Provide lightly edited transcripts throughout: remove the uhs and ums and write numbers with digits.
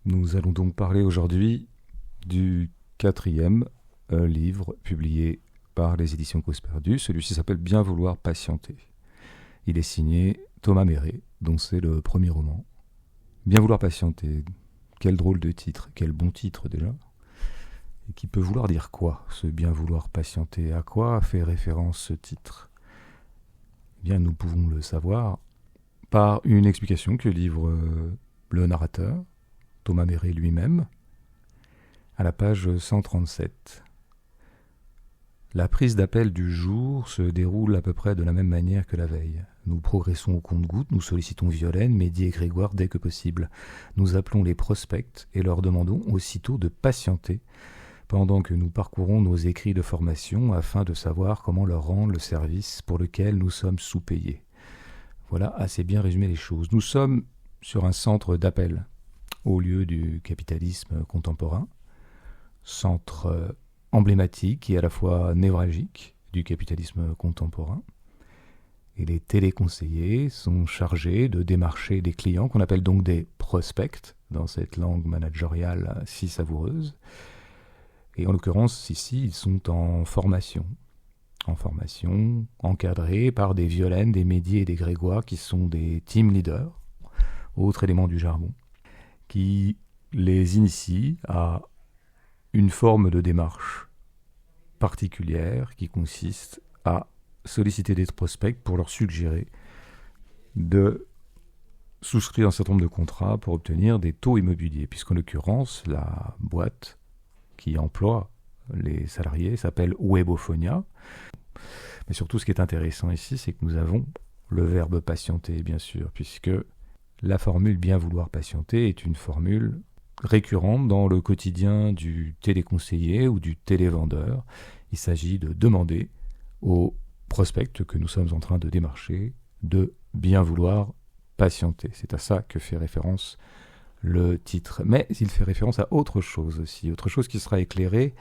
Nous allons donc parler aujourd'hui du quatrième livre publié par les éditions Cause Perdue. Celui-ci s'appelle Bien vouloir patienter. Il est signé Thomas Méret, dont c'est le premier roman. Bien vouloir patienter, quel drôle de titre, quel bon titre déjà. Et qui peut vouloir dire quoi, ce bien vouloir patienter? À quoi fait référence ce titre? Eh bien, nous pouvons le savoir par une explication que livre le narrateur, Thomas Méret lui-même, à la page 137. La prise d'appel du jour se déroule à peu près de la même manière que la veille. Nous progressons au compte-gouttes, nous sollicitons Violaine, Mehdi et Grégoire dès que possible. Nous appelons les prospects et leur demandons aussitôt de patienter pendant que nous parcourons nos écrits de formation afin de savoir comment leur rendre le service pour lequel nous sommes sous-payés. Voilà assez bien résumé les choses. Nous sommes sur un centre d'appel au lieu du capitalisme contemporain, centre emblématique et à la fois névralgique du capitalisme contemporain. Et les téléconseillers sont chargés de démarcher des clients qu'on appelle donc des prospects dans cette langue managériale si savoureuse. Et en l'occurrence, ici, ils sont en formation, encadrés par des Violaines, des Mehdi et des Grégoire qui sont des team leaders, autre élément du jargon, qui les initient à une forme de démarche particulière qui consiste à solliciter des prospects pour leur suggérer de souscrire un certain nombre de contrats pour obtenir des taux immobiliers, puisqu'en l'occurrence, la boîte qui emploie les salariés s'appelle Webophonia. Mais surtout, ce qui est intéressant ici, c'est que nous avons le verbe patienter, bien sûr, puisque la formule bien vouloir patienter est une formule récurrente dans le quotidien du téléconseiller ou du télévendeur. Il s'agit de demander aux prospects que nous sommes en train de démarcher de bien vouloir patienter. C'est à ça que fait référence le titre. Mais il fait référence à autre chose aussi, autre chose qui sera éclairée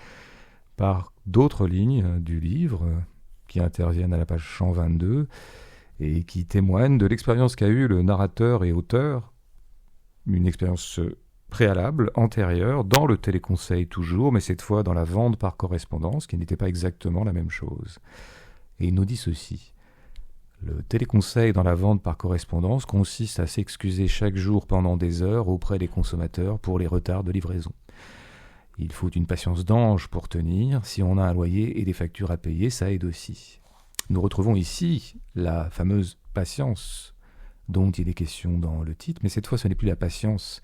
par d'autres lignes du livre qui interviennent à la page 122 et qui témoignent de l'expérience qu'a eue le narrateur et auteur, une expérience préalable, antérieure, dans le téléconseil toujours, mais cette fois dans la vente par correspondance, qui n'était pas exactement la même chose. Et il nous dit ceci. Le téléconseil dans la vente par correspondance consiste à s'excuser chaque jour pendant des heures auprès des consommateurs pour les retards de livraison. Il faut une patience d'ange pour tenir. Si on a un loyer et des factures à payer, ça aide aussi. Nous retrouvons ici la fameuse patience dont il est question dans le titre, mais cette fois ce n'est plus la patience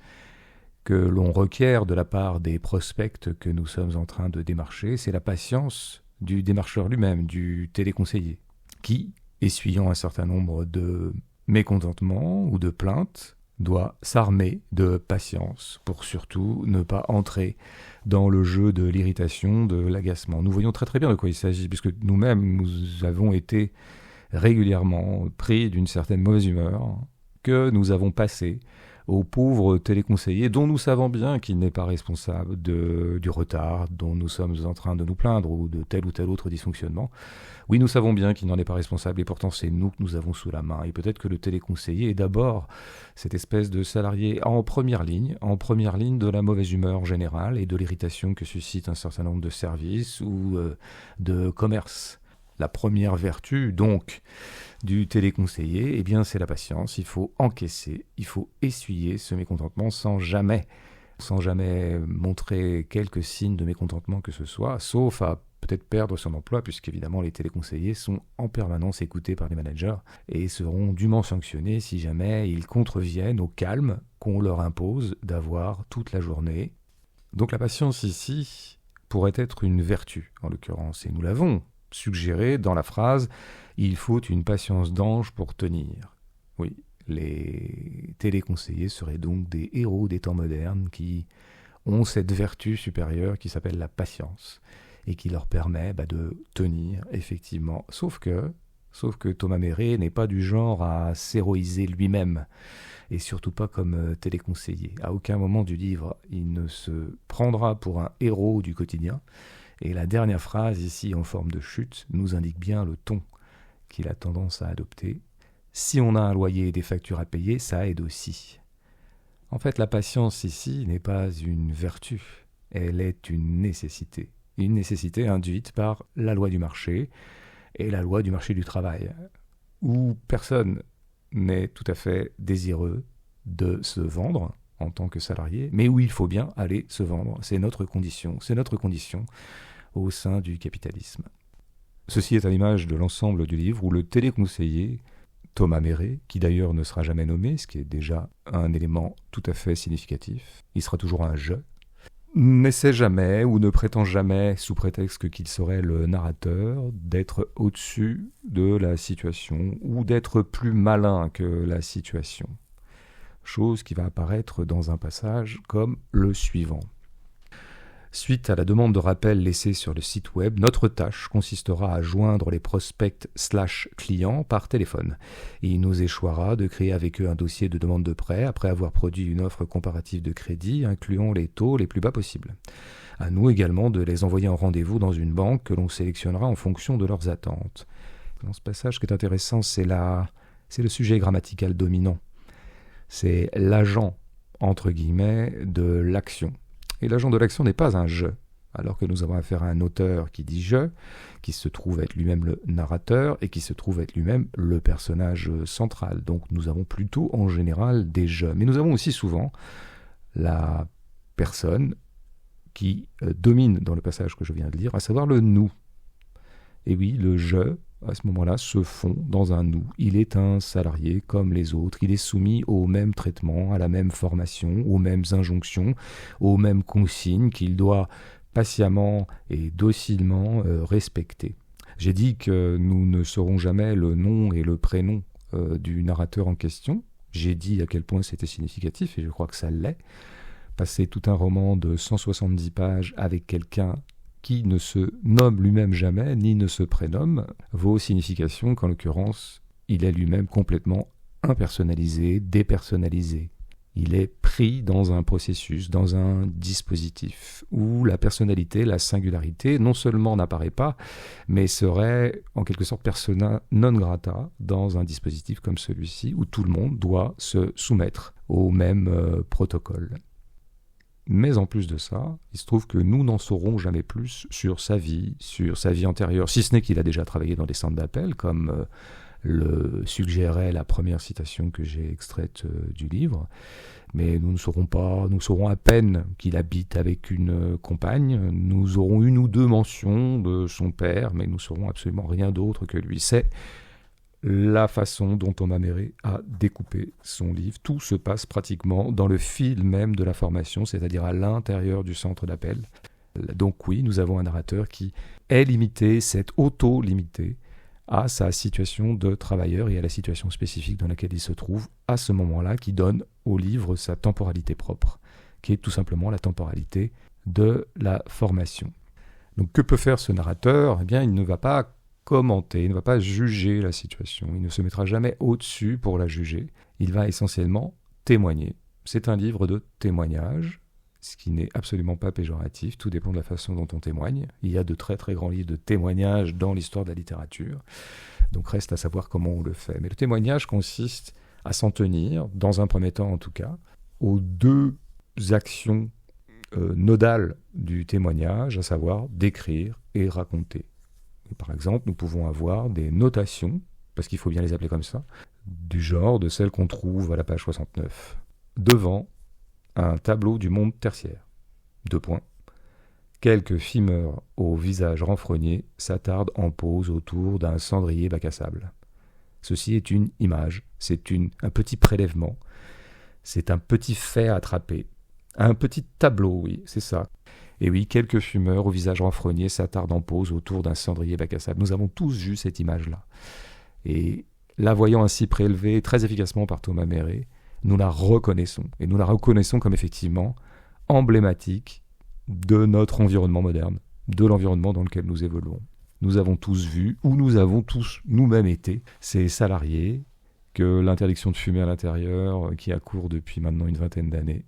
que l'on requiert de la part des prospects que nous sommes en train de démarcher, c'est la patience du démarcheur lui-même, du téléconseiller, qui, essuyant un certain nombre de mécontentements ou de plaintes, doit s'armer de patience pour surtout ne pas entrer dans le jeu de l'irritation, de l'agacement. Nous voyons très très bien de quoi il s'agit, puisque nous-mêmes, nous avons été régulièrement pris d'une certaine mauvaise humeur que nous avons passée au pauvre téléconseiller dont nous savons bien qu'il n'est pas responsable du retard dont nous sommes en train de nous plaindre ou de tel ou tel autre dysfonctionnement. Oui, nous savons bien qu'il n'en est pas responsable et pourtant c'est nous que nous avons sous la main. Et peut-être que le téléconseiller est d'abord cette espèce de salarié en première ligne de la mauvaise humeur générale et de l'irritation que suscite un certain nombre de services ou de commerces. La première vertu, donc, du téléconseiller, eh bien, c'est la patience. Il faut encaisser, il faut essuyer ce mécontentement sans jamais montrer quelques signes de mécontentement que ce soit, sauf à peut-être perdre son emploi, puisqu'évidemment les téléconseillers sont en permanence écoutés par les managers et seront dûment sanctionnés si jamais ils contreviennent au calme qu'on leur impose d'avoir toute la journée. Donc la patience ici pourrait être une vertu, en l'occurrence, et nous l'avons suggéré dans la phrase « Il faut une patience d'ange pour tenir ». Oui, les téléconseillers seraient donc des héros des temps modernes qui ont cette vertu supérieure qui s'appelle la patience et qui leur permet de tenir, effectivement. Sauf que Thomas Méret n'est pas du genre à s'héroïser lui-même et surtout pas comme téléconseiller. À aucun moment du livre, il ne se prendra pour un héros du quotidien. Et la dernière phrase, ici en forme de chute, nous indique bien le ton qu'il a tendance à adopter. Si on a un loyer et des factures à payer, ça aide aussi. En fait, la patience ici n'est pas une vertu, elle est une nécessité induite par la loi du marché et la loi du marché du travail, où personne n'est tout à fait désireux de se vendre en tant que salarié, mais où il faut bien aller se vendre. C'est notre condition au sein du capitalisme. Ceci est à l'image de l'ensemble du livre où le téléconseiller Thomas Méret, qui d'ailleurs ne sera jamais nommé, ce qui est déjà un élément tout à fait significatif, il sera toujours un « je », n'essaie jamais ou ne prétend jamais, sous prétexte qu'il serait le narrateur, d'être au-dessus de la situation ou d'être plus malin que la situation. Chose qui va apparaître dans un passage comme le suivant. Suite à la demande de rappel laissée sur le site web, notre tâche consistera à joindre les prospects / clients par téléphone. Il nous échouera de créer avec eux un dossier de demande de prêt après avoir produit une offre comparative de crédit incluant les taux les plus bas possibles. À nous également de les envoyer en rendez-vous dans une banque que l'on sélectionnera en fonction de leurs attentes. Dans ce passage, ce qui est intéressant, c'est le sujet grammatical dominant. C'est l'agent, entre guillemets, de l'action. Et l'agent de l'action n'est pas un « je », alors que nous avons affaire à un auteur qui dit « je », qui se trouve être lui-même le narrateur et qui se trouve être lui-même le personnage central. Donc nous avons plutôt en général des « je ». Mais nous avons aussi souvent la personne qui domine dans le passage que je viens de lire, à savoir le « nous ». Et oui, le « je », à ce moment-là, se fond dans un « nous ». Il est un salarié comme les autres, il est soumis au même traitement, à la même formation, aux mêmes injonctions, aux mêmes consignes qu'il doit patiemment et docilement respecter. J'ai dit que nous ne saurons jamais le nom et le prénom du narrateur en question. J'ai dit à quel point c'était significatif, et je crois que ça l'est. Passer tout un roman de 170 pages avec quelqu'un qui ne se nomme lui-même jamais, ni ne se prénomme, vaut signification qu'en l'occurrence, il est lui-même complètement impersonnalisé, dépersonnalisé. Il est pris dans un processus, dans un dispositif, où la personnalité, la singularité, non seulement n'apparaît pas, mais serait en quelque sorte persona non grata dans un dispositif comme celui-ci, où tout le monde doit se soumettre au même protocole. Mais en plus de ça, il se trouve que nous n'en saurons jamais plus sur sa vie antérieure, si ce n'est qu'il a déjà travaillé dans des centres d'appel, comme le suggérait la première citation que j'ai extraite du livre. Mais nous ne saurons pas, nous saurons à peine qu'il habite avec une compagne, nous aurons une ou deux mentions de son père, mais nous saurons absolument rien d'autre que lui. C'est la façon dont Thomas Méret a découpé son livre. Tout se passe pratiquement dans le fil même de la formation, c'est-à-dire à l'intérieur du centre d'appel. Donc oui, nous avons un narrateur qui est limité, s'est auto-limité à sa situation de travailleur et à la situation spécifique dans laquelle il se trouve à ce moment-là, qui donne au livre sa temporalité propre, qui est tout simplement la temporalité de la formation. Donc que peut faire ce narrateur ? Eh bien, il ne va pas commenter, il ne va pas juger la situation, il ne se mettra jamais au-dessus pour la juger, il va essentiellement témoigner. C'est un livre de témoignage, ce qui n'est absolument pas péjoratif, tout dépend de la façon dont on témoigne. Il y a de très très grands livres de témoignage dans l'histoire de la littérature, donc reste à savoir comment on le fait. Mais le témoignage consiste à s'en tenir, dans un premier temps en tout cas, aux deux actions nodales du témoignage, à savoir d'écrire et raconter. Par exemple, nous pouvons avoir des notations, parce qu'il faut bien les appeler comme ça, du genre de celles qu'on trouve à la page 69, devant un tableau du monde tertiaire. 2 points. Quelques fumeurs au visage renfrogné s'attardent en pause autour d'un cendrier bac à sable. Ceci est une image, c'est un petit prélèvement, c'est un petit fait attrapé, un petit tableau, oui, c'est ça. Et oui, quelques fumeurs au visage renfrogné s'attardent en pause autour d'un cendrier bac à sable. Nous avons tous vu cette image-là. Et la voyant ainsi prélevée très efficacement par Thomas Méret, nous la reconnaissons. Et nous la reconnaissons comme effectivement emblématique de notre environnement moderne, de l'environnement dans lequel nous évoluons. Nous avons tous vu, ou nous avons tous nous-mêmes été, ces salariés que l'interdiction de fumer à l'intérieur, qui a cours depuis maintenant une vingtaine d'années,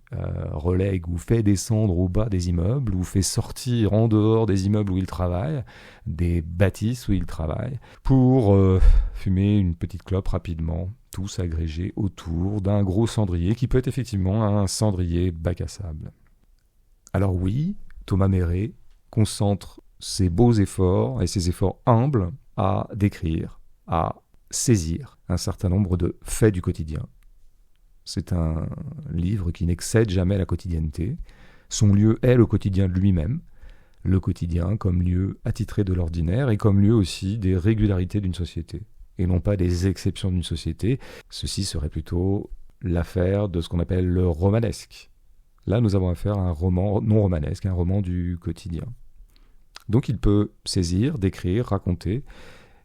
relègue ou fait descendre au bas des immeubles, ou fait sortir en dehors des immeubles où ils travaillent, des bâtisses où ils travaillent, pour fumer une petite clope rapidement, tous agrégés autour d'un gros cendrier qui peut être effectivement un cendrier bac à sable. Alors oui, Thomas Méret concentre ses beaux efforts et ses efforts humbles à décrire, à saisir un certain nombre de faits du quotidien. C'est un livre qui n'excède jamais la quotidienneté. Son lieu est le quotidien de lui-même, le quotidien comme lieu attitré de l'ordinaire et comme lieu aussi des régularités d'une société, et non pas des exceptions d'une société. Ceci serait plutôt l'affaire de ce qu'on appelle le romanesque. Là, nous avons affaire à un roman non romanesque, un roman du quotidien. Donc il peut saisir, décrire, raconter.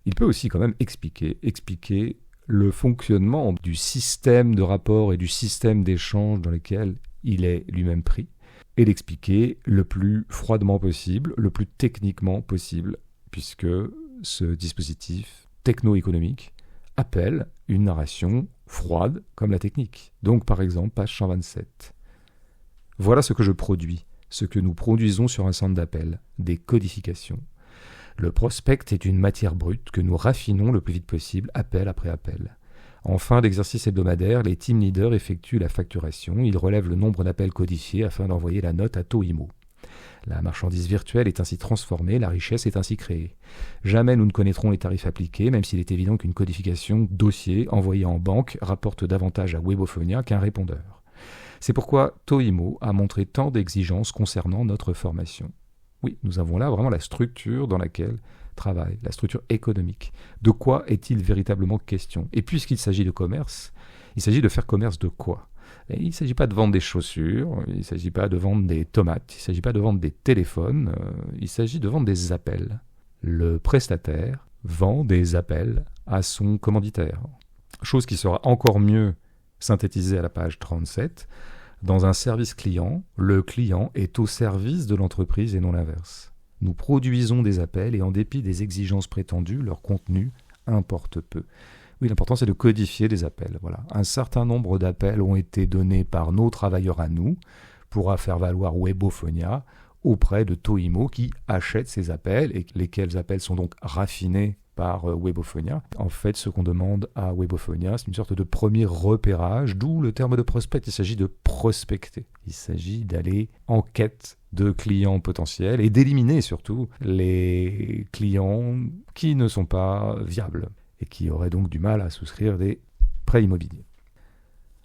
Il peut aussi quand même expliquer le fonctionnement du système de rapport et du système d'échange dans lequel il est lui-même pris, et l'expliquer le plus froidement possible, le plus techniquement possible, puisque ce dispositif techno-économique appelle une narration froide comme la technique. Donc par exemple, page 127. Voilà ce que je produis, ce que nous produisons sur un centre d'appel, des codifications. Le prospect est une matière brute que nous raffinons le plus vite possible, appel après appel. En fin d'exercice hebdomadaire, les team leaders effectuent la facturation, ils relèvent le nombre d'appels codifiés afin d'envoyer la note à taux IMO. La marchandise virtuelle est ainsi transformée, la richesse est ainsi créée. Jamais nous ne connaîtrons les tarifs appliqués, même s'il est évident qu'une codification dossier envoyée en banque rapporte davantage à Webophonia qu'un répondeur. C'est pourquoi Toimo a montré tant d'exigences concernant notre formation. Oui, nous avons là vraiment la structure dans laquelle travaille, la structure économique. De quoi est-il véritablement question ? Et puisqu'il s'agit de commerce, il s'agit de faire commerce de quoi ? Et il ne s'agit pas de vendre des chaussures, il ne s'agit pas de vendre des tomates, il ne s'agit pas de vendre des téléphones, il s'agit de vendre des appels. Le prestataire vend des appels à son commanditaire. Chose qui sera encore mieux synthétisée à la page 37. Dans un service client, le client est au service de l'entreprise et non l'inverse. Nous produisons des appels et en dépit des exigences prétendues, leur contenu importe peu. Oui, l'important c'est de codifier des appels. Voilà. Un certain nombre d'appels ont été donnés par nos travailleurs à nous pour faire valoir Webophonia auprès de Toimo qui achète ces appels et lesquels appels sont donc raffinés par Webophonia. En fait, ce qu'on demande à Webophonia, c'est une sorte de premier repérage, d'où le terme de prospect. Il s'agit de prospecter. Il s'agit d'aller en quête de clients potentiels et d'éliminer surtout les clients qui ne sont pas viables et qui auraient donc du mal à souscrire des prêts immobiliers.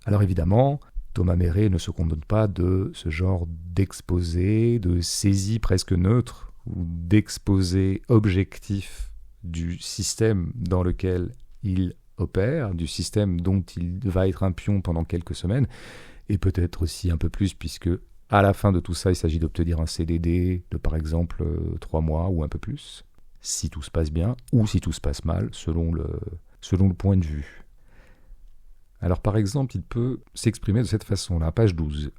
Alors évidemment, Thomas Méret ne se contente pas de ce genre d'exposé, de saisie presque neutre ou d'exposé objectif du système dans lequel il opère, du système dont il va être un pion pendant quelques semaines, et peut-être aussi un peu plus, puisque à la fin de tout ça, il s'agit d'obtenir un CDD de par exemple 3 mois ou un peu plus, si tout se passe bien, ou si tout se passe mal, selon le point de vue. Alors par exemple, il peut s'exprimer de cette façon-là, page 12.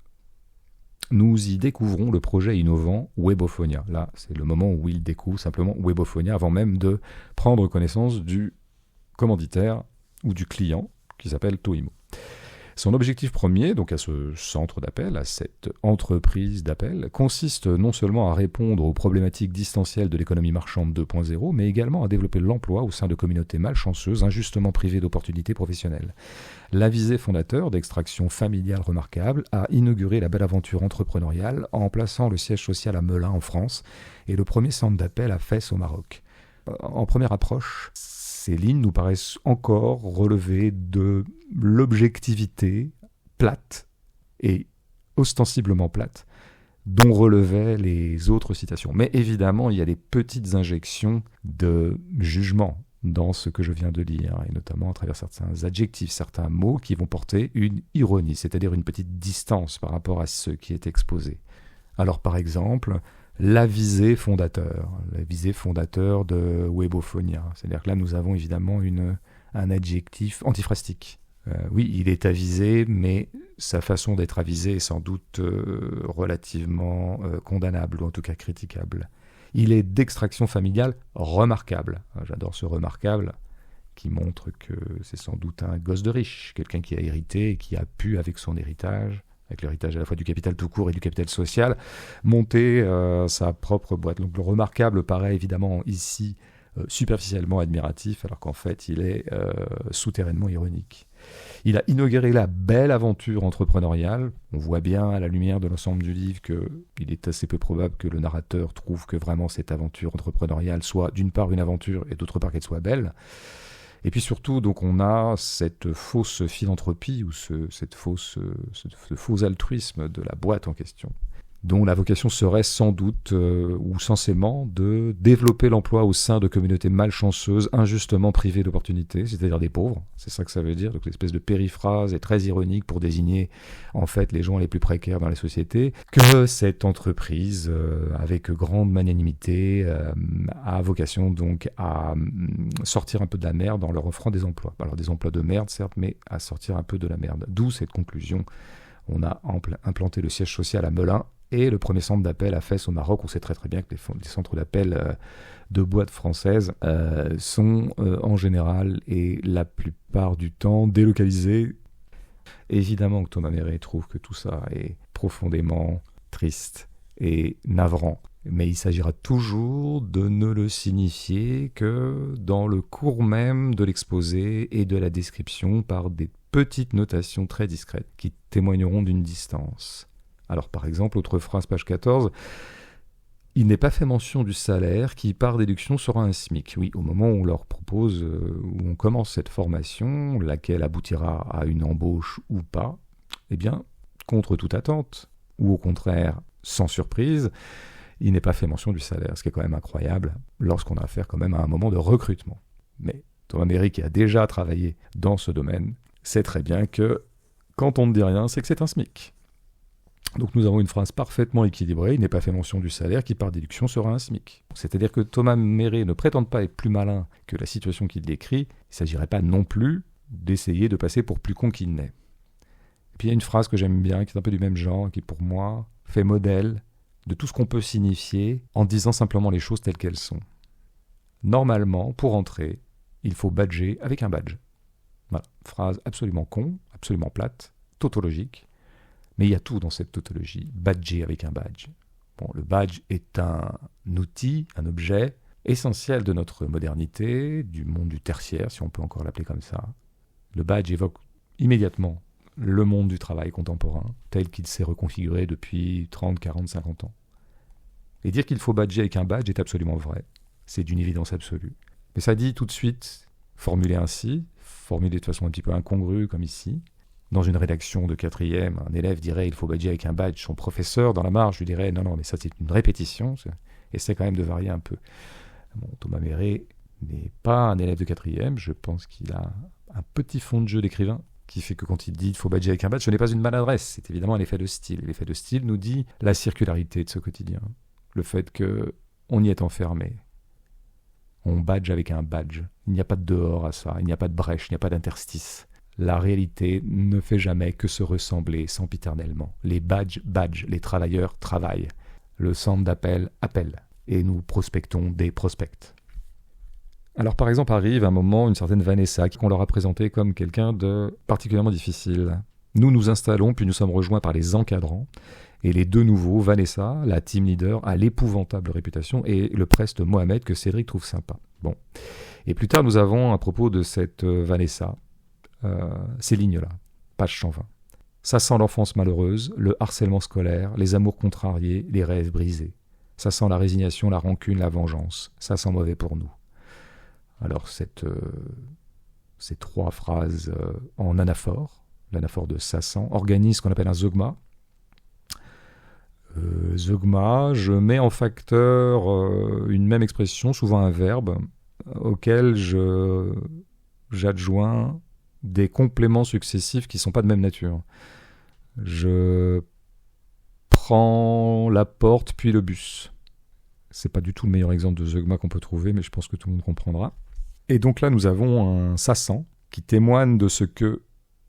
Nous y découvrons le projet innovant Webophonia. Là, c'est le moment où il découvre simplement Webophonia avant même de prendre connaissance du commanditaire ou du client qui s'appelle Toimo. Son objectif premier, donc à ce centre d'appel, à cette entreprise d'appel, consiste non seulement à répondre aux problématiques distancielles de l'économie marchande 2.0, mais également à développer l'emploi au sein de communautés malchanceuses, injustement privées d'opportunités professionnelles. L'avisé fondateur d'Extraction Familiale Remarquable a inauguré la belle aventure entrepreneuriale en plaçant le siège social à Melun en France et le premier centre d'appel à Fès au Maroc. En première approche, ces lignes nous paraissent encore relever de l'objectivité plate et ostensiblement plate dont relevaient les autres citations. Mais évidemment, il y a des petites injections de jugement dans ce que je viens de lire, et notamment à travers certains adjectifs, certains mots qui vont porter une ironie, c'est-à-dire une petite distance par rapport à ce qui est exposé. Alors par exemple, l'avisé fondateur de Webophonia. C'est-à-dire que là, nous avons évidemment un adjectif antiphrastique. Oui, il est avisé, mais sa façon d'être avisé est sans doute relativement condamnable, ou en tout cas critiquable. Il est d'extraction familiale remarquable. J'adore ce remarquable qui montre que c'est sans doute un gosse de riche, quelqu'un qui a hérité et qui a pu, avec son héritage, avec l'héritage à la fois du capital tout court et du capital social, monter sa propre boîte. Donc le remarquable paraît évidemment ici superficiellement admiratif, alors qu'en fait, il est souterrainement ironique. Il a inauguré la belle aventure entrepreneuriale. On voit bien, à la lumière de l'ensemble du livre, qu'il est assez peu probable que le narrateur trouve que vraiment cette aventure entrepreneuriale soit d'une part une aventure et d'autre part qu'elle soit belle. Et puis surtout, donc, on a cette fausse philanthropie ou ce faux altruisme de la boîte en question, dont la vocation serait sans doute ou censément de développer l'emploi au sein de communautés malchanceuses, injustement privées d'opportunités, c'est-à-dire des pauvres. C'est ça que ça veut dire. Donc l'espèce de périphrase est très ironique pour désigner en fait les gens les plus précaires dans la société, que cette entreprise, avec grande magnanimité, a vocation donc à sortir un peu de la merde en leur offrant des emplois. Alors des emplois de merde certes, mais à sortir un peu de la merde. D'où cette conclusion. On a implanté le siège social à Melun, et le premier centre d'appel à Fès au Maroc. On sait très très bien que les centres d'appel de boîtes françaises sont en général et la plupart du temps délocalisés. Évidemment que Thomas Méret trouve que tout ça est profondément triste et navrant. Mais il s'agira toujours de ne le signifier que dans le cours même de l'exposé et de la description par des petites notations très discrètes qui témoigneront d'une distance. Alors par exemple, autre phrase, page 14, il n'est pas fait mention du salaire qui par déduction sera un SMIC. Oui, au moment où on leur propose, où on commence cette formation, laquelle aboutira à une embauche ou pas, eh bien, contre toute attente, ou au contraire, sans surprise, il n'est pas fait mention du salaire, ce qui est quand même incroyable lorsqu'on a affaire quand même à un moment de recrutement. Mais Thomas Méret, qui a déjà travaillé dans ce domaine, sait très bien que quand on ne dit rien, c'est que c'est un SMIC. Donc nous avons une phrase parfaitement équilibrée, il n'est pas fait mention du salaire qui par déduction sera un SMIC. C'est-à-dire que Thomas Méret ne prétend pas être plus malin que la situation qu'il décrit, il ne s'agirait pas non plus d'essayer de passer pour plus con qu'il n'est. Et puis il y a une phrase que j'aime bien, qui est un peu du même genre, qui pour moi fait modèle de tout ce qu'on peut signifier en disant simplement les choses telles qu'elles sont. Normalement, pour entrer, il faut badger avec un badge. Voilà, phrase absolument con, absolument plate, tautologique. Mais il y a tout dans cette tautologie, badger avec un badge. Bon, le badge est un outil, un objet essentiel de notre modernité, du monde du tertiaire, si on peut encore l'appeler comme ça. Le badge évoque immédiatement le monde du travail contemporain, tel qu'il s'est reconfiguré depuis 30, 40, 50 ans. Et dire qu'il faut badger avec un badge est absolument vrai. C'est d'une évidence absolue. Mais ça dit tout de suite, formulé ainsi, formulé de façon un petit peu incongrue comme ici, dans une rédaction de 4e, un élève dirait il faut badger avec un badge. Son professeur, dans la marge, lui dirait non, mais ça c'est une répétition. Essaie quand même de varier un peu. Bon, Thomas Méret n'est pas un élève de 4e. Je pense qu'il a un petit fond de jeu d'écrivain qui fait que quand il dit il faut badger avec un badge, ce n'est pas une maladresse. C'est évidemment un effet de style. L'effet de style nous dit la circularité de ce quotidien. Le fait qu'on y est enfermé. On badge avec un badge. Il n'y a pas de dehors à ça. Il n'y a pas de brèche. Il n'y a pas d'interstice. La réalité ne fait jamais que se ressembler sempiternellement. Les badges, les travailleurs travaillent. Le centre d'appel appelle. Et nous prospectons des prospects. Alors par exemple arrive un moment une certaine Vanessa qu'on leur a présentée comme quelqu'un de particulièrement difficile. Nous nous installons puis nous sommes rejoints par les encadrants. Et les deux nouveaux, Vanessa, la team leader, a l'épouvantable réputation, et le preste Mohamed que Cédric trouve sympa. Bon. Et plus tard nous avons à propos de cette Vanessa, ces lignes-là, page 120. Ça sent l'enfance malheureuse, le harcèlement scolaire, les amours contrariés, les rêves brisés. Ça sent la résignation, la rancune, la vengeance. Ça sent mauvais pour nous. Alors ces trois phrases en anaphore, l'anaphore de ça sent, organisent ce qu'on appelle un zeugma. Zeugma, je mets en facteur une même expression, souvent un verbe, auquel j'adjoins des compléments successifs qui ne sont pas de même nature. Je prends la porte puis le bus. C'est pas du tout le meilleur exemple de zeugma qu'on peut trouver, mais je pense que tout le monde comprendra. Et donc là, nous avons un ça sent qui témoigne de ce que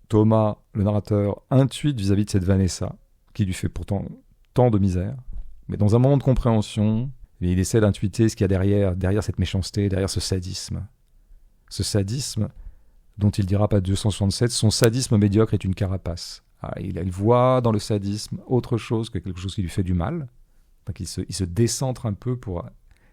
Thomas, le narrateur, intuite vis-à-vis de cette Vanessa, qui lui fait pourtant tant de misère. Mais dans un moment de compréhension, il essaie d'intuiter ce qu'il y a derrière cette méchanceté, derrière ce sadisme. Ce sadisme dont il dira pas 267, son sadisme médiocre est une carapace. Il voit dans le sadisme autre chose que quelque chose qui lui fait du mal. Donc il se décentre un peu pour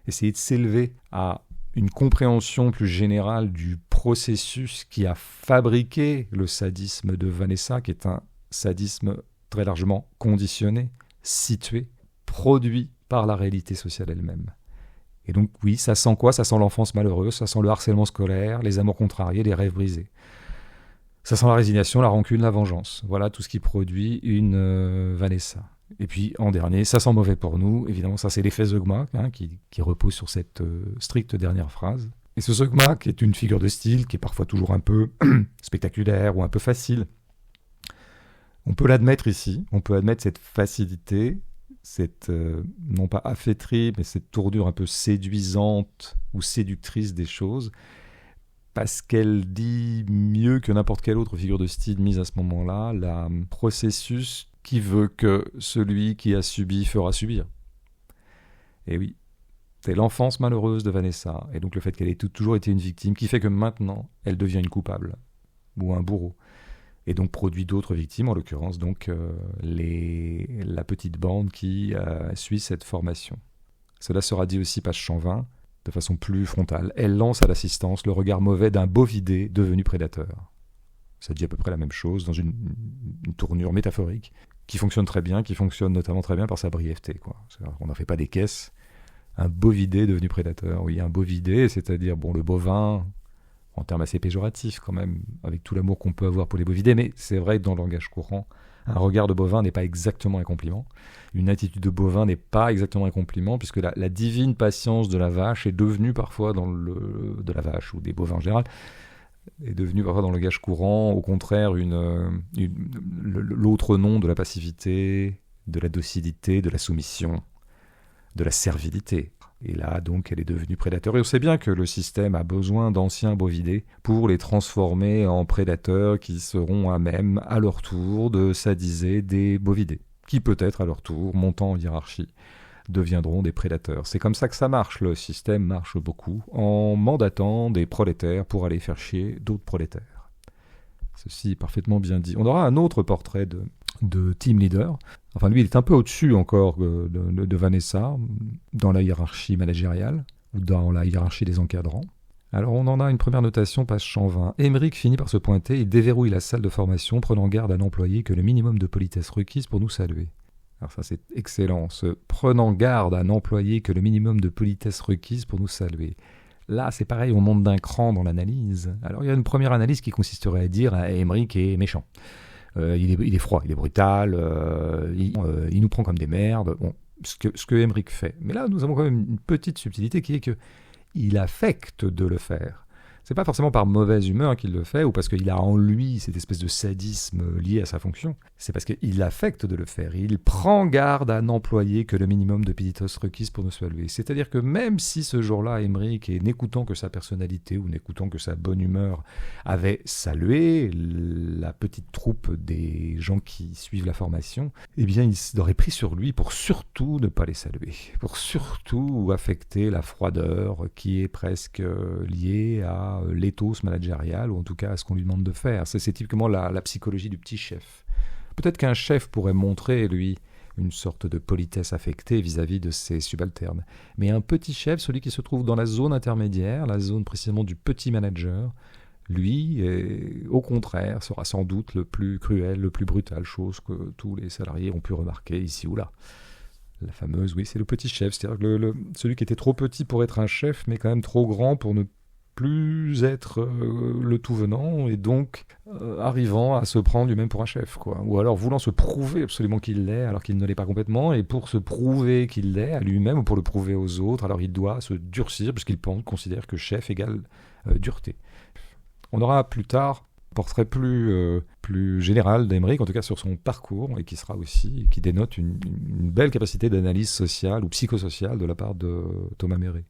essayer de s'élever à une compréhension plus générale du processus qui a fabriqué le sadisme de Vanessa, qui est un sadisme très largement conditionné, situé, produit par la réalité sociale elle-même. Et donc oui, ça sent quoi ? Ça sent l'enfance malheureuse, ça sent le harcèlement scolaire, les amours contrariés, les rêves brisés. Ça sent la résignation, la rancune, la vengeance. Voilà tout ce qui produit une Vanessa. Et puis en dernier, ça sent mauvais pour nous. Évidemment, ça c'est l'effet Zeugma qui repose sur cette stricte dernière phrase. Et ce Zeugma, qui est une figure de style, qui est parfois toujours un peu spectaculaire ou un peu facile, on peut l'admettre ici, on peut admettre cette facilité, cette, non pas affaîtrie, mais cette tournure un peu séduisante ou séductrice des choses, parce qu'elle dit mieux que n'importe quelle autre figure de style mise à ce moment-là, le processus qui veut que celui qui a subi fera subir. Et oui, c'est l'enfance malheureuse de Vanessa, et donc le fait qu'elle ait toujours été une victime, qui fait que maintenant, elle devient une coupable, ou un bourreau, et donc produit d'autres victimes, en l'occurrence donc la petite bande qui suit cette formation. Cela sera dit aussi, page 120, de façon plus frontale. Elle lance à l'assistance le regard mauvais d'un bovidé devenu prédateur. Ça dit à peu près la même chose, dans une tournure métaphorique, qui fonctionne très bien, qui fonctionne notamment très bien par sa brièveté, quoi. On n'en fait pas des caisses. Un bovidé devenu prédateur, oui, un bovidé, c'est-à-dire le bovin, en termes assez péjoratifs quand même, avec tout l'amour qu'on peut avoir pour les bovidés, mais c'est vrai que dans le langage courant, un regard de bovin n'est pas exactement un compliment. Une attitude de bovin n'est pas exactement un compliment, puisque la divine patience de la vache est devenue parfois, de la vache ou des bovins en général, est devenue parfois dans le langage courant, au contraire, l'autre nom de la passivité, de la docilité, de la soumission, de la servilité. Et là, donc, elle est devenue prédateur. Et on sait bien que le système a besoin d'anciens bovidés pour les transformer en prédateurs qui seront à même, à leur tour, de sadiser des bovidés, qui peut-être, à leur tour, montant en hiérarchie, deviendront des prédateurs. C'est comme ça que ça marche. Le système marche beaucoup en mandatant des prolétaires pour aller faire chier d'autres prolétaires. Ceci est parfaitement bien dit. On aura un autre portrait de team leader. Enfin, lui, il est un peu au-dessus encore de Vanessa, dans la hiérarchie managériale, ou dans la hiérarchie des encadrants. Alors, on en a une première notation, page 120. Émeric finit par se pointer, il déverrouille la salle de formation, prenant garde à n'employer que le minimum de politesse requise pour nous saluer. Alors ça, c'est excellent, ce « prenant garde à n'employer que le minimum de politesse requise pour nous saluer ». Là, c'est pareil, on monte d'un cran dans l'analyse. Alors, il y a une première analyse qui consisterait à dire « Émeric est méchant ». Il est froid, il est brutal, il nous prend comme des merdes. Bon, ce que Émeric fait. Mais là, nous avons quand même une petite subtilité qui est qu'il affecte de le faire. C'est pas forcément par mauvaise humeur qu'il le fait ou parce qu'il a en lui cette espèce de sadisme lié à sa fonction. C'est parce qu'il affecte de le faire. Il prend garde à n'employer que le minimum de politesse requise pour nous saluer. C'est-à-dire que même si ce jour-là, Émeric, et n'écoutant que sa personnalité ou n'écoutant que sa bonne humeur, avait salué la petite troupe des gens qui suivent la formation, eh bien, il aurait pris sur lui pour surtout ne pas les saluer, pour surtout affecter la froideur qui est presque liée à l'éthos managérial, ou en tout cas à ce qu'on lui demande de faire. C'est typiquement la psychologie du petit chef. Peut-être qu'un chef pourrait montrer, lui, une sorte de politesse affectée vis-à-vis de ses subalternes. Mais un petit chef, celui qui se trouve dans la zone intermédiaire, la zone précisément du petit manager, lui, au contraire, sera sans doute le plus cruel, le plus brutal, chose que tous les salariés ont pu remarquer ici ou là. La fameuse, oui, c'est le petit chef, c'est-à-dire que celui qui était trop petit pour être un chef, mais quand même trop grand pour ne plus être le tout venant, et donc arrivant à se prendre lui-même pour un chef, quoi. Ou alors voulant se prouver absolument qu'il l'est, alors qu'il ne l'est pas complètement, et pour se prouver qu'il l'est à lui-même, ou pour le prouver aux autres, alors il doit se durcir, puisqu'il considère que chef égale dureté. On aura plus tard un portrait plus général d'Émeric, en tout cas sur son parcours, et qui dénote une belle capacité d'analyse sociale ou psychosociale de la part de Thomas Méret.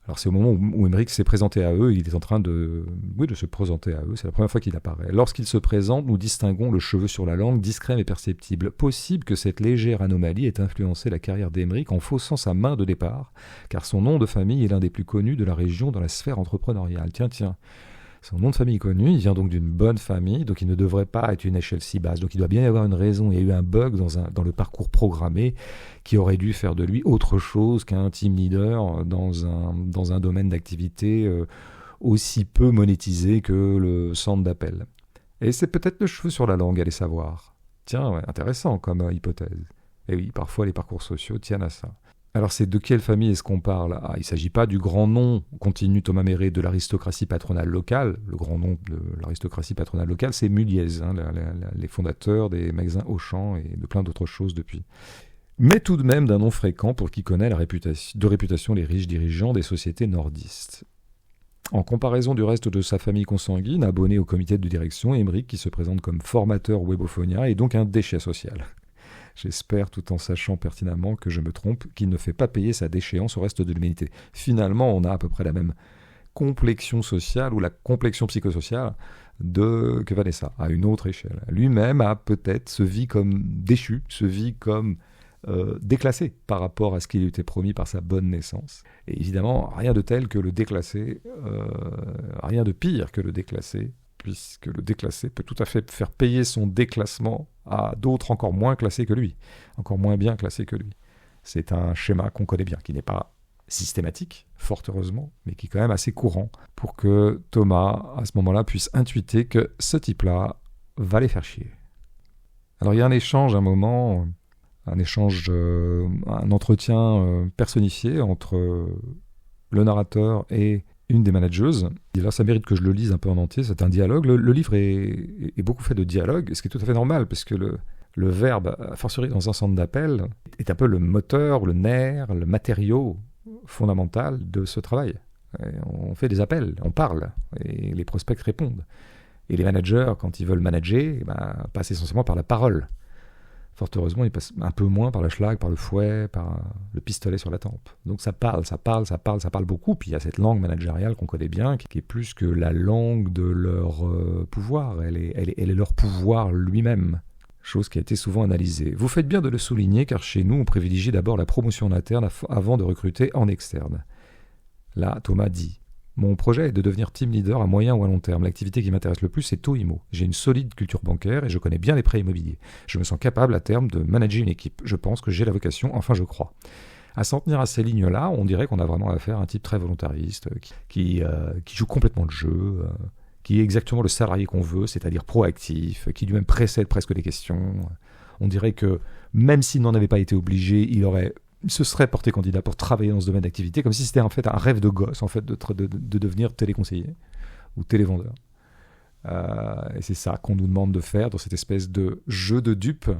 Alors c'est au moment où Émeric s'est présenté à eux, il est en train de se présenter à eux, c'est la première fois qu'il apparaît. Lorsqu'il se présente, nous distinguons le cheveu sur la langue, discret mais perceptible. Possible que cette légère anomalie ait influencé la carrière d'Émeric en faussant sa main de départ, car son nom de famille est l'un des plus connus de la région dans la sphère entrepreneuriale. Tiens, Son nom de famille est connu, il vient donc d'une bonne famille, donc il ne devrait pas être une échelle si basse. Donc il doit bien y avoir une raison. Il y a eu un bug dans le parcours programmé qui aurait dû faire de lui autre chose qu'un team leader dans un domaine d'activité aussi peu monétisé que le centre d'appel. Et c'est peut-être le cheveu sur la langue, allez savoir. Tiens, ouais, intéressant comme hypothèse. Et oui, parfois les parcours sociaux tiennent à ça. Alors c'est de quelle famille est-ce qu'on parle ? Il ne s'agit pas du grand nom, continue Thomas Méré, de l'aristocratie patronale locale. Le grand nom de l'aristocratie patronale locale, c'est Muliez, les fondateurs des magasins Auchan et de plein d'autres choses depuis. Mais tout de même d'un nom fréquent pour qui connaît de réputation les riches dirigeants des sociétés nordistes. En comparaison du reste de sa famille consanguine, abonné au comité de direction, Émeric, qui se présente comme formateur Webophonia, est donc un déchet social. J'espère, tout en sachant pertinemment que je me trompe, qu'il ne fait pas payer sa déchéance au reste de l'humanité. Finalement, on a à peu près la même complexion sociale ou la complexion psychosociale que Vanessa, à une autre échelle. Lui-même se vit comme déchu, se vit comme déclassé par rapport à ce qui lui était promis par sa bonne naissance. Et évidemment, rien de tel que le déclassé, rien de pire que le déclassé, puisque le déclassé peut tout à fait faire payer son déclassement à d'autres encore moins classés que lui, encore moins bien classés que lui. C'est un schéma qu'on connaît bien, qui n'est pas systématique, fort heureusement, mais qui est quand même assez courant pour que Thomas, à ce moment-là, puisse intuiter que ce type-là va les faire chier. Alors il y a un échange, un entretien personnifié entre le narrateur et une des manageuses. Et là, ça mérite que je le lise un peu en entier, c'est un dialogue. Le livre est beaucoup fait de dialogue, ce qui est tout à fait normal, parce que le verbe, a fortiori dans un centre d'appel, est un peu le moteur, le nerf, le matériau fondamental de ce travail. Et on fait des appels, on parle, et les prospects répondent. Et les managers, quand ils veulent manager, passent essentiellement par la parole. Fort heureusement, ils passent un peu moins par le schlag, par le fouet, par le pistolet sur la tempe. Donc ça parle beaucoup. Puis il y a cette langue managériale qu'on connaît bien, qui est plus que la langue de leur pouvoir. Elle est leur pouvoir lui-même. Chose qui a été souvent analysée. Vous faites bien de le souligner, car chez nous, on privilégie d'abord la promotion en interne avant de recruter en externe. Là, Thomas dit: mon projet est de devenir team leader à moyen ou à long terme. L'activité qui m'intéresse le plus, c'est Toimo. J'ai une solide culture bancaire et je connais bien les prêts immobiliers. Je me sens capable à terme de manager une équipe. Je pense que j'ai la vocation, enfin je crois. À s'en tenir à ces lignes-là, on dirait qu'on a vraiment affaire à un type très volontariste, qui joue complètement le jeu, qui est exactement le salarié qu'on veut, c'est-à-dire proactif, qui lui-même précède presque les questions. On dirait que même s'il n'en avait pas été obligé, il se serait porté candidat pour travailler dans ce domaine d'activité, comme si c'était en fait un rêve de gosse en fait, de devenir téléconseiller ou télévendeur. Et c'est ça qu'on nous demande de faire dans cette espèce de jeu de dupes,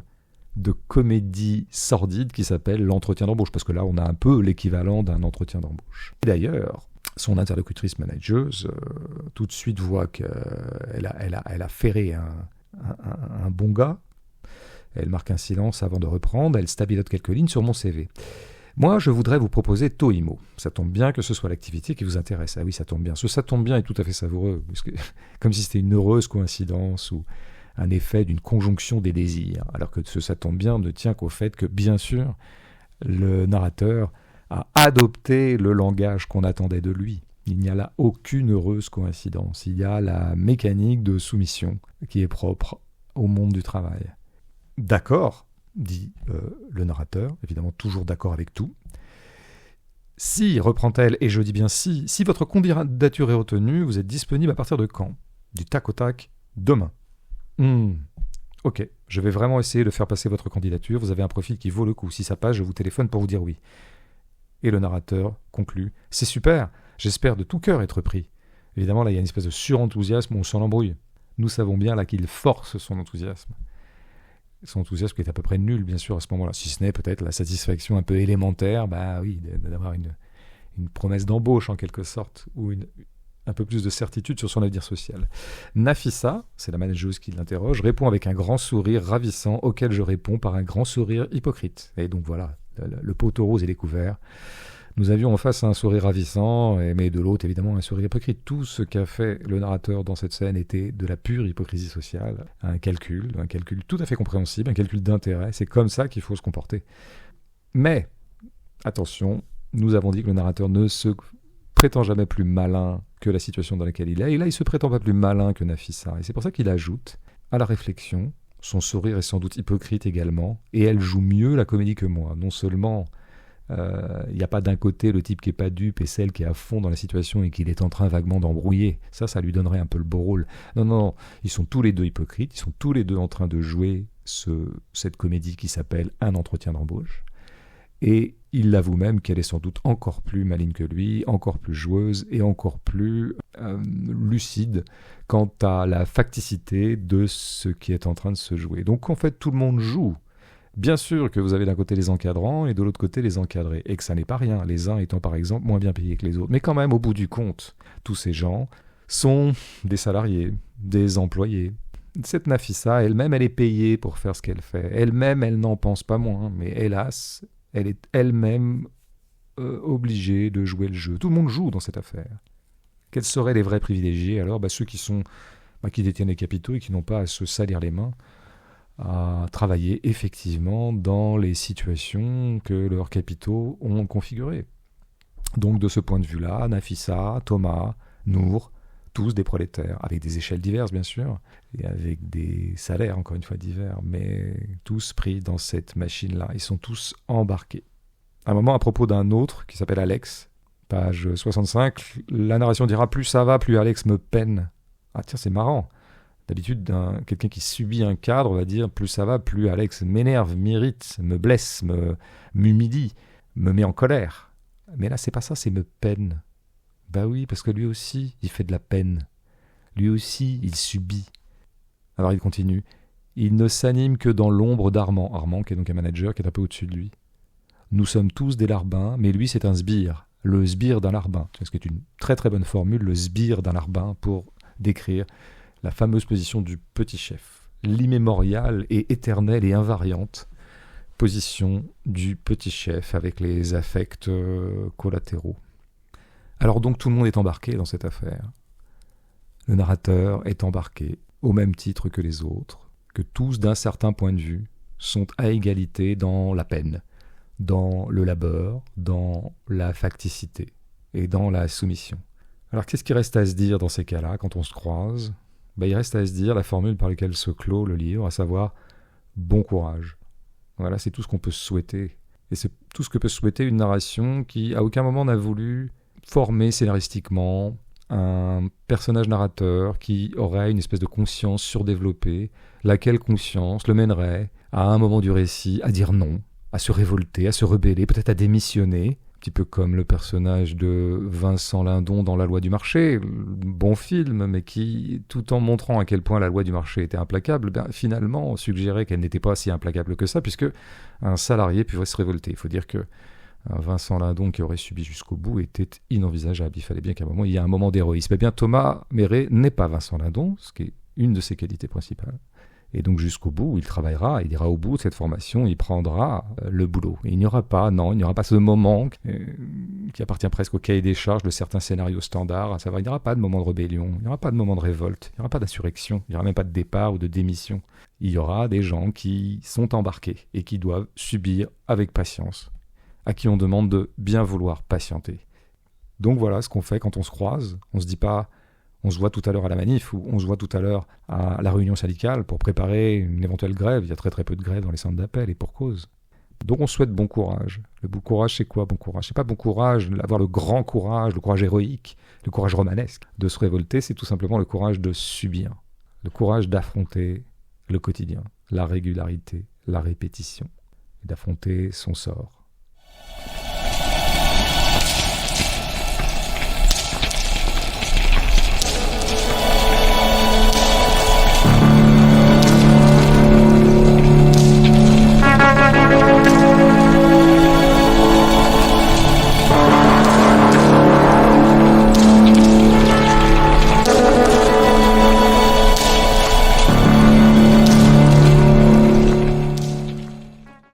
de comédie sordide qui s'appelle l'entretien d'embauche, parce que là on a un peu l'équivalent d'un entretien d'embauche. Et d'ailleurs, son interlocutrice manageuse tout de suite voit qu'elle a ferré un bon gars. Elle marque un silence avant de reprendre, elle stabilote quelques lignes sur mon CV. Moi, je voudrais vous proposer Toimo. Ça tombe bien que ce soit l'activité qui vous intéresse. Ah oui, ça tombe bien. Ça tombe bien est tout à fait savoureux, parce que, comme si c'était une heureuse coïncidence ou un effet d'une conjonction des désirs. Alors que ça tombe bien ne tient qu'au fait que, bien sûr, le narrateur a adopté le langage qu'on attendait de lui. Il n'y a là aucune heureuse coïncidence. Il y a la mécanique de soumission qui est propre au monde du travail. D'accord, dit le narrateur, évidemment toujours d'accord avec tout. Si, reprend-elle, et je dis bien si votre candidature est retenue, vous êtes disponible à partir de quand ? Du tac au tac, demain. Ok, je vais vraiment essayer de faire passer votre candidature, vous avez un profil qui vaut le coup. Si ça passe, je vous téléphone pour vous dire oui. Et le narrateur conclut: c'est super, j'espère de tout cœur être pris. Évidemment, là, il y a une espèce de surenthousiasme où on s'en embrouille. Nous savons bien là qu'il force son enthousiasme. Son enthousiasme qui est à peu près nul, bien sûr, à ce moment-là, si ce n'est peut-être la satisfaction un peu élémentaire, d'avoir une promesse d'embauche en quelque sorte, ou un peu plus de certitude sur son avenir social. Nafissa, c'est la manageuse qui l'interroge, répond avec un grand sourire ravissant auquel je réponds par un grand sourire hypocrite. Et donc voilà, le poteau rose est découvert. Nous avions en face un sourire ravissant, mais de l'autre, évidemment, un sourire hypocrite. Tout ce qu'a fait le narrateur dans cette scène était de la pure hypocrisie sociale. Un calcul tout à fait compréhensible, un calcul d'intérêt. C'est comme ça qu'il faut se comporter. Mais, attention, nous avons dit que le narrateur ne se prétend jamais plus malin que la situation dans laquelle il est. Et là, il se prétend pas plus malin que Nafissa. Et c'est pour ça qu'il ajoute à la réflexion, son sourire est sans doute hypocrite également, et elle joue mieux la comédie que moi. Non seulement il n'y a pas d'un côté le type qui est pas dupe et celle qui est à fond dans la situation et qu'il est en train vaguement d'embrouiller. Ça lui donnerait un peu le beau rôle. Non, ils sont tous les deux hypocrites, ils sont tous les deux en train de jouer cette comédie qui s'appelle Un entretien d'embauche. Et il l'avoue même qu'elle est sans doute encore plus maligne que lui, encore plus joueuse et encore plus lucide quant à la facticité de ce qui est en train de se jouer. Donc en fait, tout le monde joue. Bien sûr que vous avez d'un côté les encadrants et de l'autre côté les encadrés, et que ça n'est pas rien, les uns étant par exemple moins bien payés que les autres. Mais quand même, au bout du compte, tous ces gens sont des salariés, des employés. Cette Nafissa, elle-même, elle est payée pour faire ce qu'elle fait. Elle-même, elle n'en pense pas moins, mais hélas, elle est elle-même obligée de jouer le jeu. Tout le monde joue dans cette affaire. Quels seraient les vrais privilégiés alors? Ceux qui détiennent les capitaux et qui n'ont pas à se salir les mains, à travailler effectivement dans les situations que leurs capitaux ont configurées. Donc de ce point de vue-là, Nafissa, Thomas, Nour, tous des prolétaires, avec des échelles diverses bien sûr, et avec des salaires encore une fois divers, mais tous pris dans cette machine-là, ils sont tous embarqués. À un moment, à propos d'un autre qui s'appelle Alex, page 65, la narration dira « Plus ça va, plus Alex me peine ». Ah tiens, c'est marrant. D'habitude, quelqu'un qui subit un cadre va dire « Plus ça va, plus Alex m'énerve, m'irrite, me blesse, m'humilie, me met en colère ». Mais là, c'est pas ça, c'est « me peine ». Bah oui, parce que lui aussi, il fait de la peine. Lui aussi, il subit. Alors il continue. Il ne s'anime que dans l'ombre d'Armand. Armand, qui est donc un manager, qui est un peu au-dessus de lui. Nous sommes tous des larbins, mais lui, c'est un sbire. Le sbire d'un larbin. Ce qui est une très très bonne formule, le sbire d'un larbin, pour décrire la fameuse position du petit chef. L'immémoriale et éternelle et invariante position du petit chef avec les affects collatéraux. Alors donc tout le monde est embarqué dans cette affaire. Le narrateur est embarqué au même titre que les autres, que tous d'un certain point de vue sont à égalité dans la peine, dans le labeur, dans la facticité et dans la soumission. Alors qu'est-ce qui reste à se dire dans ces cas-là quand on se croise? Il reste à se dire la formule par laquelle se clôt le livre, à savoir bon courage. Voilà, c'est tout ce qu'on peut souhaiter. Et c'est tout ce que peut souhaiter une narration qui à aucun moment n'a voulu former scénaristiquement un personnage narrateur qui aurait une espèce de conscience surdéveloppée, laquelle conscience le mènerait à un moment du récit à dire non, à se révolter, à se rebeller, peut-être à démissionner, un petit peu comme le personnage de Vincent Lindon dans La Loi du marché, bon film, mais qui, tout en montrant à quel point la loi du marché était implacable, finalement suggérait qu'elle n'était pas si implacable que ça, puisque un salarié pouvait se révolter. Il faut dire que Vincent Lindon, qui aurait subi jusqu'au bout, était inenvisageable. Il fallait bien qu'à un moment, il y ait un moment d'héroïsme. Eh bien, Thomas Méret n'est pas Vincent Lindon, ce qui est une de ses qualités principales. Et donc, jusqu'au bout, il travaillera, il ira au bout de cette formation, il prendra le boulot. Et il n'y aura pas ce moment qui appartient presque au cahier des charges de certains scénarios standards, à savoir, il n'y aura pas de moment de rébellion, il n'y aura pas de moment de révolte, il n'y aura pas d'insurrection, il n'y aura même pas de départ ou de démission. Il y aura des gens qui sont embarqués et qui doivent subir avec patience, à qui on demande de bien vouloir patienter. Donc voilà ce qu'on fait quand on se croise. On se dit pas, on se voit tout à l'heure à la manif ou on se voit tout à l'heure à la réunion syndicale pour préparer une éventuelle grève. Il y a très très peu de grèves dans les centres d'appel et pour cause. Donc on souhaite bon courage. Le bon courage, c'est quoi bon courage? C'est pas bon courage, avoir le grand courage, le courage héroïque, le courage romanesque. De se révolter, c'est tout simplement le courage de subir. Le courage d'affronter le quotidien, la régularité, la répétition, d'affronter son sort.